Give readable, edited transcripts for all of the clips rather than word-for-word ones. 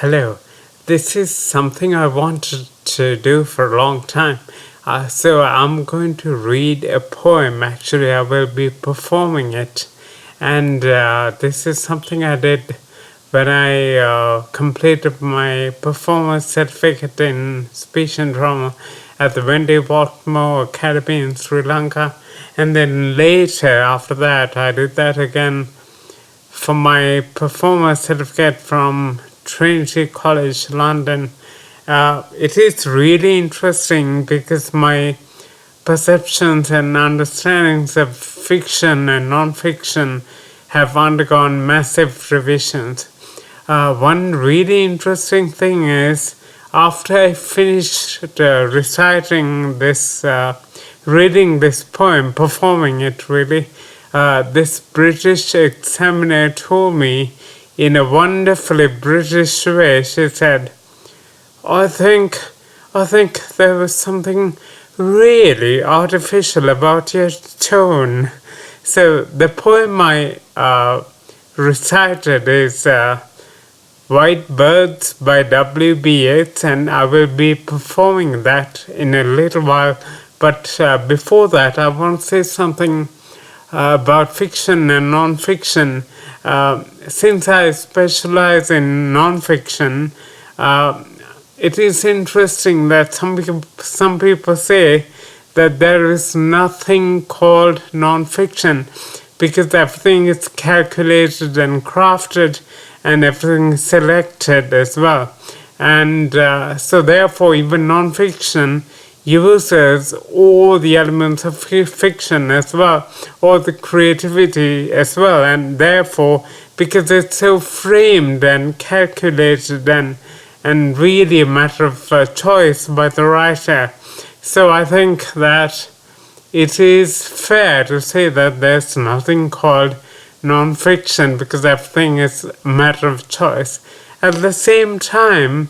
Hello, this is something I wanted to do for a long time. So I'm going to read a poem. Actually, I will be performing it. And this is something I did when I completed my performance certificate in speech and drama at the Wendy Baltimore Academy in Sri Lanka. And then later, after that, I did that again for my performance certificate from Trinity College, London. It is really interesting because my perceptions and understandings of fiction and nonfiction have undergone massive revisions. One really interesting thing is after I finished reading this poem, performing it really, this British examiner told me in a wonderfully British way. She said, I think there was something really artificial about your tone. So the poem I recited is White Birds by W.B. Yeats, and I will be performing that in a little while. But before that, I want to say something about fiction and nonfiction. Since I specialize in nonfiction, it is interesting that some people say that there is nothing called nonfiction because everything is calculated and crafted and everything is selected as well. And so therefore even nonfiction uses all the elements of fiction as well, all the creativity as well, and therefore because it's so framed and calculated and really a matter of choice by the writer. So I think that it is fair to say that there's nothing called nonfiction because everything is a matter of choice. At the same time,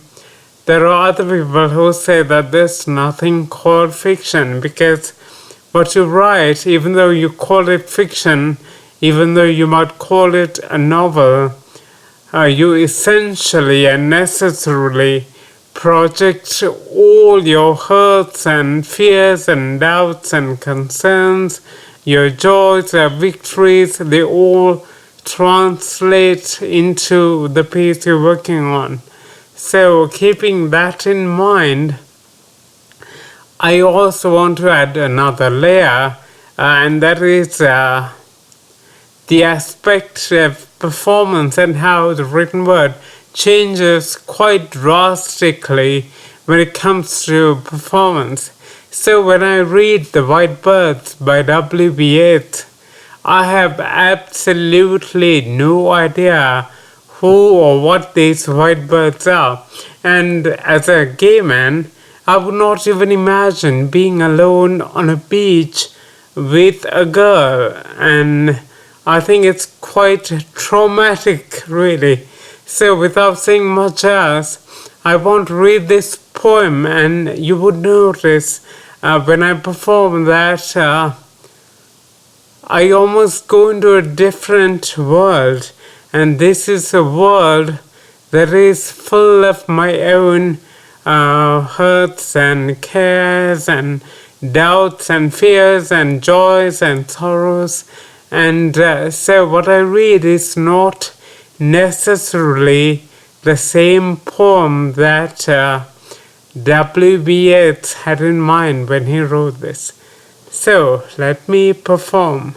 there are other people who say that there's nothing called fiction because what you write, even though you call it fiction, even though you might call it a novel, you essentially and necessarily project all your hurts and fears and doubts and concerns, your joys, your victories, they all translate into the piece you're working on. So keeping that in mind, I also want to add another layer, and that is the aspect of performance and how the written word changes quite drastically when it comes to performance. So when I read The White Birds by W.B. Yeats, I have absolutely no idea who or what these white birds are. And as a gay man, I would not even imagine being alone on a beach with a girl, and I think it's quite traumatic, really. So without saying much else, I want to read this poem, and you would notice when I perform that I almost go into a different world, and this is a world that is full of my own hurts and cares and doubts and fears and joys and sorrows. And so what I read is not necessarily the same poem that W.B. Yeats had in mind when he wrote this. So let me perform.